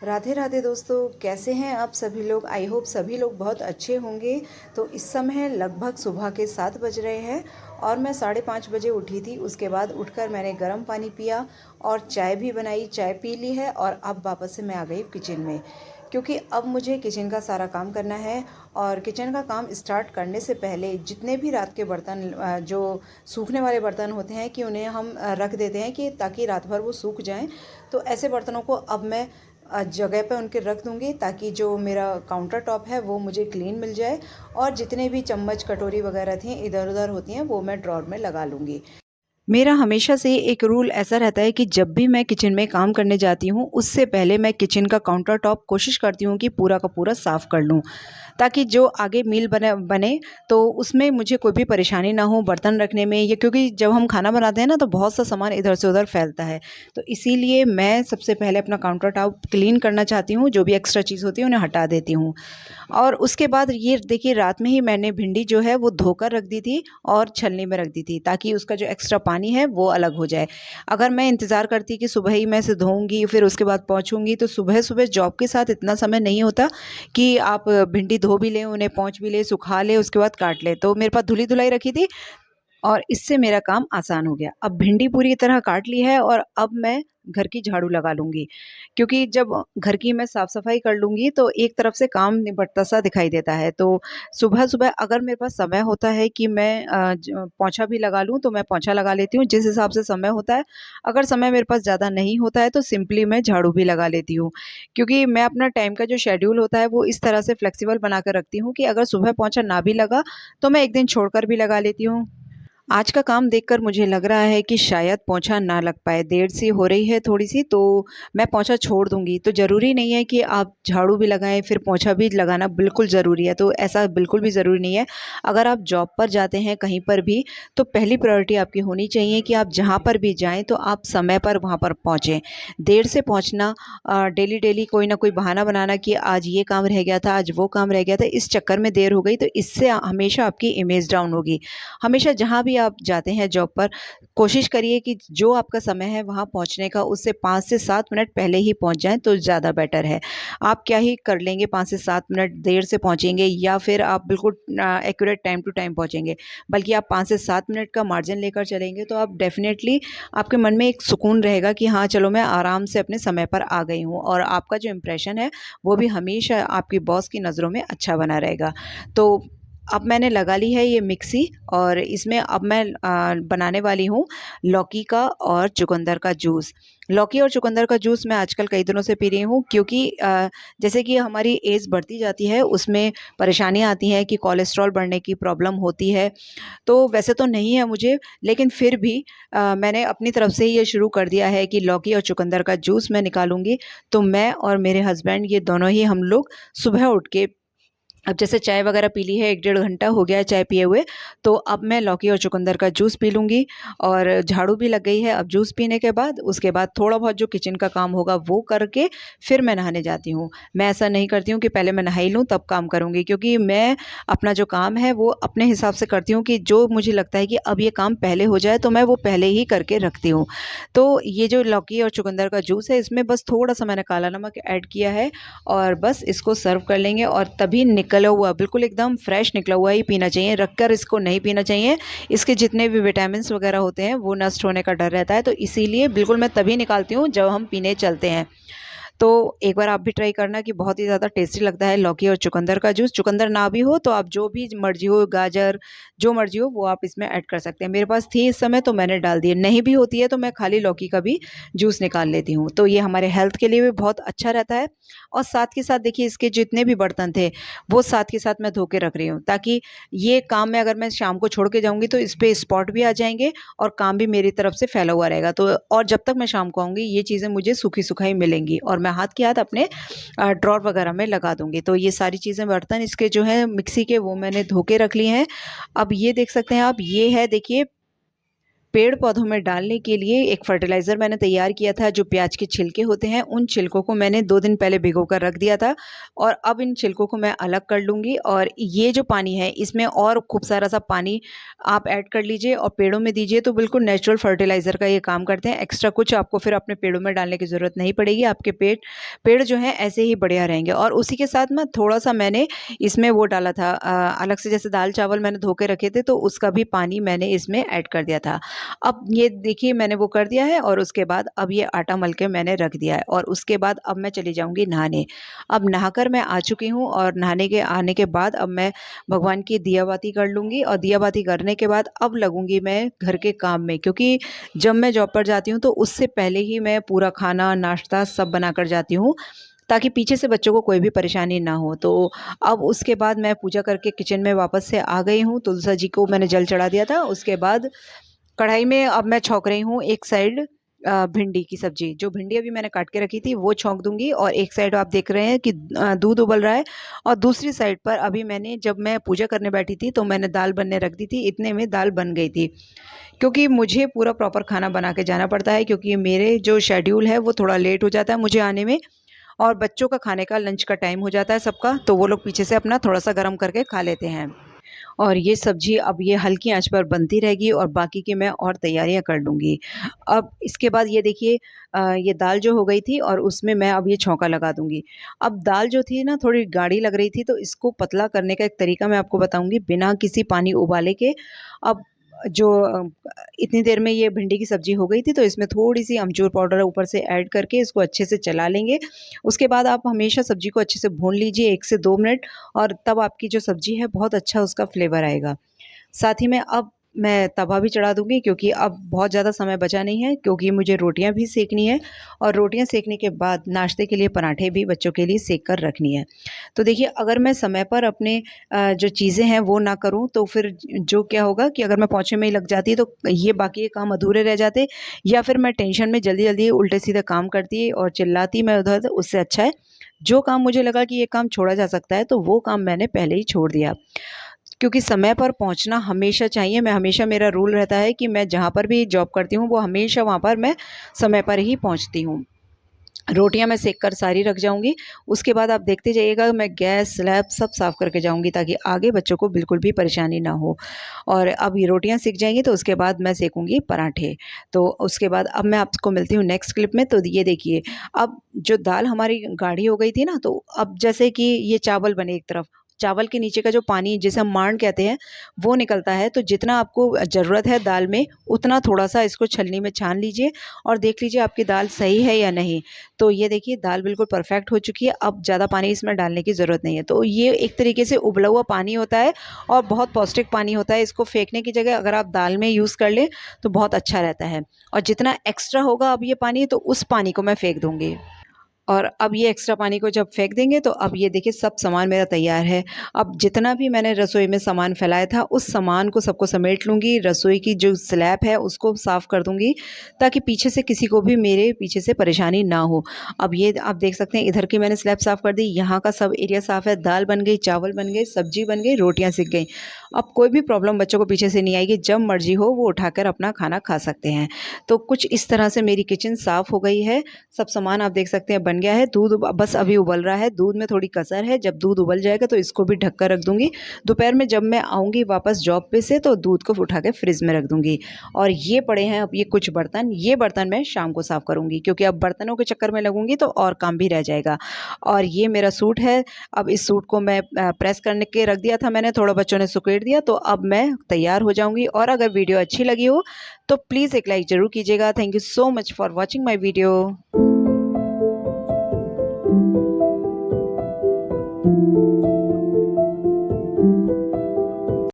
राधे राधे दोस्तों, कैसे हैं आप सभी लोग। आई होप सभी लोग बहुत अच्छे होंगे। तो इस समय लगभग सुबह के 7 बज रहे हैं और मैं 5:30 बजे उठी थी। उसके बाद उठकर मैंने गर्म पानी पिया और चाय भी बनाई, चाय पी ली है और अब वापस से मैं आ गई किचन में, क्योंकि अब मुझे किचन का सारा काम करना है। और किचन का काम स्टार्ट करने से पहले जितने भी रात के बर्तन जो सूखने वाले बर्तन होते हैं कि उन्हें हम रख देते हैं कि ताकि रात भर वो सूख जाएं। तो ऐसे बर्तनों को अब मैं जगह पे उनके रख दूँगी, ताकि जो मेरा काउंटर टॉप है वो मुझे क्लीन मिल जाए। और जितने भी चम्मच कटोरी वगैरह थी इधर-उधर होती हैं वो मैं ड्रॉर में लगा लूँगी। मेरा हमेशा से एक रूल ऐसा रहता है कि जब भी मैं किचन में काम करने जाती हूँ, उससे पहले मैं किचन का काउंटर टॉप कोशिश करती हूँ कि पूरा का पूरा साफ़ कर लूँ, ताकि जो आगे मील बने तो उसमें मुझे कोई भी परेशानी ना हो बर्तन रखने में। ये क्योंकि जब हम खाना बनाते हैं ना, तो बहुत सा सामान इधर से उधर फैलता है। तो इसीलिए मैं सबसे पहले अपना काउंटर टॉप क्लीन करना चाहती हूँ, जो भी एक्स्ट्रा चीज़ होती है उन्हें हटा देती हूँ। और उसके बाद ये देखिए, रात में ही मैंने भिंडी जो है वो धोकर रख दी थी और छलनी में रख दी थी, ताकि उसका जो एक्स्ट्रा पानी है वो अलग हो जाए। अगर मैं इंतज़ार करती कि सुबह ही मैं इसे धोऊँगी फिर उसके बाद पोंछूँगी, तो सुबह-सुबह जॉब के साथ इतना समय नहीं होता कि आप भिंडी धो भी लें, उन्हें पोंछ भी लें, सुखा लें, उसके बाद काट लें। तो मेरे पास धुली-धुलाई रखी थी और इससे मेरा काम आसान हो गया। अब भिंडी पूरी तरह काट ली है और अब मैं घर की झाड़ू लगा लूँगी, क्योंकि जब घर की मैं साफ-सफाई कर लूँगी तो एक तरफ से काम निबटता सा दिखाई देता है। तो सुबह-सुबह अगर मेरे पास समय होता है कि मैं पोंछा भी लगा लूँ, तो मैं पोंछा लगा लेती हूँ, जिस हिसाब से समय होता है। अगर समय मेरे पास ज़्यादा नहीं होता है तो सिंपली मैं झाड़ू भी लगा लेती हूँ, क्योंकि मैं अपना टाइम का जो शेड्यूल होता है वो इस तरह से फ्लेक्सिबल बना कर रखती हूँ कि अगर सुबह पोंछा ना भी लगा तो मैं 1 दिन छोड़कर भी लगा लेती हूँ। आज का काम देखकर मुझे लग रहा है कि शायद पोंछा ना लग पाए, देर सी हो रही है थोड़ी-सी, तो मैं पोंछा छोड़ दूँगी। तो ज़रूरी नहीं है कि आप झाड़ू भी लगाएँ, फिर पोंछा भी लगाना बिल्कुल ज़रूरी है, तो ऐसा बिल्कुल भी ज़रूरी नहीं है। अगर आप जॉब पर जाते हैं कहीं पर भी, तो पहली प्रायोरिटी आपकी होनी चाहिए कि आप जहाँ पर भी जाएँ, तो आप समय पर वहाँ पर पहुँचें। देर से पहुँचना, डेली-डेली कोई ना कोई बहाना बनाना कि आज ये काम रह गया था, आज वो काम रह गया था, इस चक्कर में देर हो गई, तो इससे हमेशा आपकी इमेज डाउन होगी। हमेशा जहाँ भी आप जाते हैं जॉब पर, कोशिश करिए कि जो आपका समय है वहाँ पहुँचने का, उससे 5 से 7 मिनट पहले ही पहुँच जाएँ तो ज़्यादा बेटर है। आप क्या ही कर लेंगे, 5 से 7 मिनट देर से पहुँचेंगे या फिर आप बिल्कुल एक्यूरेट टाइम टू टाइम पहुँचेंगे। बल्कि आप 5 से 7 मिनट का मार्जिन लेकर चलेंगे तो आप डेफ़िनेटली, आपके मन में एक सुकून रहेगा कि हाँ, चलो मैं आराम से अपने समय पर आ गई हूँ, और आपका जो इम्प्रेशन है वो भी हमेशा आपकी बॉस की नज़रों में अच्छा बना रहेगा। तो अब मैंने लगा ली है ये मिक्सी, और इसमें अब मैं बनाने वाली हूँ लौकी का और चुकंदर का जूस। लौकी और चुकंदर का जूस मैं आजकल कई दिनों से पी रही हूँ, क्योंकि जैसे कि हमारी एज बढ़ती जाती है, उसमें परेशानियाँ आती हैं कि कोलेस्ट्रॉल बढ़ने की प्रॉब्लम होती है। तो वैसे तो नहीं है मुझे, लेकिन फिर भी मैंने अपनी तरफ से ये शुरू कर दिया है कि लौकी और चुकंदर का जूस मैं निकालूँगी। तो मैं और मेरे हस्बैंड, ये दोनों ही हम लोग सुबह उठ के, अब जैसे चाय वगैरह पी ली है, 1 डेढ़ घंटा हो गया है चाय पिए हुए, तो अब मैं लौकी और चुकंदर का जूस पी लूँगी। और झाड़ू भी लग गई है, अब जूस पीने के बाद उसके बाद थोड़ा बहुत जो किचन का काम होगा वो करके फिर मैं नहाने जाती हूँ। मैं ऐसा नहीं करती हूँ कि पहले मैं नहा ही लूँ तब काम करूँगी, क्योंकि मैं अपना जो काम है वो अपने हिसाब से करती हूँ कि जो मुझे लगता है कि अब ये काम पहले हो जाए तो मैं वो पहले ही करके रखती हूँ। तो ये जो लौकी और चुकंदर का जूस है, इसमें बस थोड़ा-सा मैंने काला नमक ऐड किया है और बस इसको सर्व कर लेंगे, और तभी निकला हुआ, बिल्कुल एकदम फ्रेश निकला हुआ ही पीना चाहिए, रख कर इसको नहीं पीना चाहिए। इसके जितने भी विटामिन्स वगैरह होते हैं वो नष्ट होने का डर रहता है, तो इसीलिए बिल्कुल मैं तभी निकालती हूँ जब हम पीने चलते हैं। तो एक बार आप भी ट्राई करना कि बहुत ही ज़्यादा टेस्टी लगता है लौकी और चुकंदर का जूस। चुकंदर ना भी हो तो आप जो भी मर्ज़ी हो, गाजर, जो मर्ज़ी हो वो आप इसमें ऐड कर सकते हैं। मेरे पास थी इस समय तो मैंने डाल दी है, नहीं भी होती है तो मैं खाली लौकी का भी जूस निकाल लेती हूँ। तो ये हमारे हेल्थ के लिए भी बहुत अच्छा रहता है, और साथ के साथ देखिए, इसके जितने भी बर्तन थे वो साथ के साथ मैं धो के रख रही हूँ, ताकि ये काम में अगर मैं शाम को छोड़ के जाऊँगी तो इस पे स्पॉट भी आ जाएँगे और काम भी मेरी तरफ से फैला हुआ रहेगा। तो और जब तक मैं शाम को आऊँगी ये चीज़ें मुझे सूखी-सुखाई मिलेंगी, और मैं हाथ के हाथ अपने ड्रॉर वगैरह में लगा दूँगी। तो ये सारी चीज़ें, बर्तन इसके जो हैं मिक्सी के, वो मैंने धो के रख लिए हैं। अब ये देख सकते हैं आप, ये है देखिए पेड़ पौधों में डालने के लिए एक फर्टिलाइज़र मैंने तैयार किया था। जो प्याज के छिलके होते हैं, उन छिलकों को मैंने 2 दिन पहले भिगो कर रख दिया था और अब इन छिलकों को मैं अलग कर लूँगी और ये जो पानी है इसमें और खूब सारा सा पानी आप ऐड कर लीजिए और पेड़ों में दीजिए, तो बिल्कुल नेचुरल फर्टिलाइज़र का ये काम करते हैं। एक्स्ट्रा कुछ आपको फिर अपने पेड़ों में डालने की ज़रूरत नहीं पड़ेगी। आपके पेड़ जो हैं ऐसे ही बढ़िया रहेंगे। और उसी के साथ ना थोड़ा-सा मैंने इसमें वो डाला था, अलग से जैसे दाल-चावल मैंने धो के रखे थे, तो उसका भी पानी मैंने इसमें ऐड कर दिया था। अब ये देखिए मैंने वो कर दिया है और उसके बाद अब ये आटा मल के मैंने रख दिया है और उसके बाद अब मैं चली जाऊँगी नहाने। अब नहाकर मैं आ चुकी हूँ और नहाने के आने के बाद अब मैं भगवान की दिया बाती कर लूँगी और दिया बाती करने के बाद अब लगूँगी मैं घर के काम में, क्योंकि जब मैं जॉब पर जाती हूँ तो उससे पहले ही मैं पूरा खाना, नाश्ता सब बनाकर जाती हूँ, ताकि पीछे से बच्चों को कोई भी परेशानी ना हो। तो अब उसके बाद मैं पूजा करके किचन में वापस से आ गई हूँ। तुलसा जी को मैंने जल चढ़ा दिया था। उसके बाद कढ़ाई में अब मैं छौंक रही हूँ एक साइड भिंडी की सब्ज़ी। जो भिंडी अभी मैंने काट के रखी थी वो छौंक दूँगी और एक साइड आप देख रहे हैं कि दूध उबल रहा है और दूसरी साइड पर अभी मैंने, जब मैं पूजा करने बैठी थी तो मैंने दाल बनने रख दी थी, इतने में दाल बन गई थी। क्योंकि मुझे पूरा प्रॉपर खाना बना के जाना पड़ता है, क्योंकि मेरे जो शेड्यूल है वो थोड़ा लेट हो जाता है मुझे आने में और बच्चों का खाने का लंच का टाइम हो जाता है सबका, तो वो लोग पीछे से अपना थोड़ा-सा गरम करके खा लेते हैं। और ये सब्ज़ी अब ये हल्की आँच पर बनती रहेगी और बाकी की मैं और तैयारियाँ कर लूँगी। अब इसके बाद ये देखिए, ये दाल जो हो गई थी और उसमें मैं अब ये छौंका लगा दूँगी। अब दाल जो थी ना थोड़ी गाढ़ी लग रही थी, तो इसको पतला करने का एक तरीका मैं आपको बताऊँगी बिना किसी पानी उबाले के। अब जो इतनी देर में ये भिंडी की सब्ज़ी हो गई थी, तो इसमें थोड़ी-सी अमचूर पाउडर ऊपर से ऐड करके इसको अच्छे से चला लेंगे। उसके बाद आप हमेशा सब्ज़ी को अच्छे से भून लीजिए 1 से 2 मिनट और तब आपकी जो सब्ज़ी है बहुत अच्छा उसका फ्लेवर आएगा। साथ ही में अब मैं तवा भी चढ़ा दूँगी, क्योंकि अब बहुत ज़्यादा समय बचा नहीं है, क्योंकि मुझे रोटियाँ भी सेकनी है और रोटियाँ सेकने के बाद नाश्ते के लिए पराठे भी बच्चों के लिए सेक कर रखनी है। तो देखिए अगर मैं समय पर अपने जो चीज़ें हैं वो ना करूँ, तो फिर जो क्या होगा कि अगर मैं पोंछे में ही लग जाती तो ये बाकी के काम अधूरे रह जाते, या फिर मैं टेंशन में जल्दी-जल्दी उल्टे-सीधे काम करती और चिल्लाती मैं उधर, उससे अच्छा है जो काम मुझे लगा कि ये काम छोड़ा जा सकता है, तो वो काम मैंने पहले ही छोड़ दिया। क्योंकि समय पर पहुँचना हमेशा चाहिए। मैं हमेशा, मेरा रूल रहता है कि मैं जहाँ पर भी जॉब करती हूँ, वो हमेशा वहाँ पर मैं समय पर ही पहुँचती हूँ। रोटियाँ मैं सेक कर सारी रख जाऊँगी, उसके बाद आप देखते जाइएगा मैं गैस, स्लैब सब साफ़ करके जाऊँगी, ताकि आगे बच्चों को बिल्कुल भी परेशानी ना हो। और अब ये रोटियाँ सिक जाएँगी तो उसके बाद मैं सेकूँगी पराठे। तो उसके बाद अब मैं आपको मिलती हूँ नेक्स्ट क्लिप में। तो ये देखिए, अब जो दाल हमारी गाढ़ी हो गई थी ना, तो अब जैसे कि ये चावल बने एक तरफ, चावल के नीचे का जो पानी जिसे हम मांड कहते हैं, वो निकलता है। तो जितना आपको ज़रूरत है दाल में, उतना थोड़ा-सा इसको छलनी में छान लीजिए और देख लीजिए आपकी दाल सही है या नहीं। तो ये देखिए दाल बिल्कुल परफेक्ट हो चुकी है, अब ज़्यादा पानी इसमें डालने की ज़रूरत नहीं है। तो ये एक तरीके से उबला हुआ पानी होता है और बहुत पौष्टिक पानी होता है। इसको फेंकने की जगह अगर आप दाल में यूज़ कर लें तो बहुत अच्छा रहता है। और जितना एक्स्ट्रा होगा अब ये पानी, तो उस पानी को मैं फेंक दूँगी। और अब ये एक्स्ट्रा पानी को जब फेंक देंगे, तो अब ये देखिए सब सामान मेरा तैयार है। अब जितना भी मैंने रसोई में सामान फैलाया था, उस सामान को सबको समेट लूँगी। रसोई की जो स्लैब है उसको साफ़ कर दूँगी, ताकि पीछे से किसी को भी मेरे पीछे से परेशानी ना हो। अब ये आप देख सकते हैं इधर की मैंने स्लैब साफ़ कर दी, यहाँ का सब एरिया साफ़ है। दाल बन गई, चावल बन गए, सब्ज़ी बन गई, रोटियाँ सिक गईं। अब कोई भी प्रॉब्लम बच्चों को पीछे से नहीं आएगी, जब मर्ज़ी हो वो उठाकर अपना खाना खा सकते हैं। तो कुछ इस तरह से मेरी किचन साफ़ हो गई है। सब सामान आप देख सकते हैं बन गया है। दूध बस अभी उबल रहा है, दूध में थोड़ी कसर है। जब दूध उबल जाएगा तो इसको भी ढक कर रख दूँगी। दोपहर में जब मैं आऊँगी वापस जॉब पे से, तो दूध को उठा के फ्रिज में रख दूँगी। और ये पड़े हैं अब ये कुछ बर्तन, ये बर्तन मैं शाम को साफ़ करूँगी, क्योंकि अब बर्तनों के चक्कर में लगूँगी तो और काम भी रह जाएगा। और ये मेरा सूट है, अब इस सूट को मैं प्रेस करने के रख दिया था मैंने, थोड़ा बच्चों ने सुखेड़ दिया, तो अब मैं तैयार हो जाऊँगी। और अगर वीडियो अच्छी लगी हो तो प्लीज़ एक लाइक ज़रूर कीजिएगा। Thank you so much for watching my video.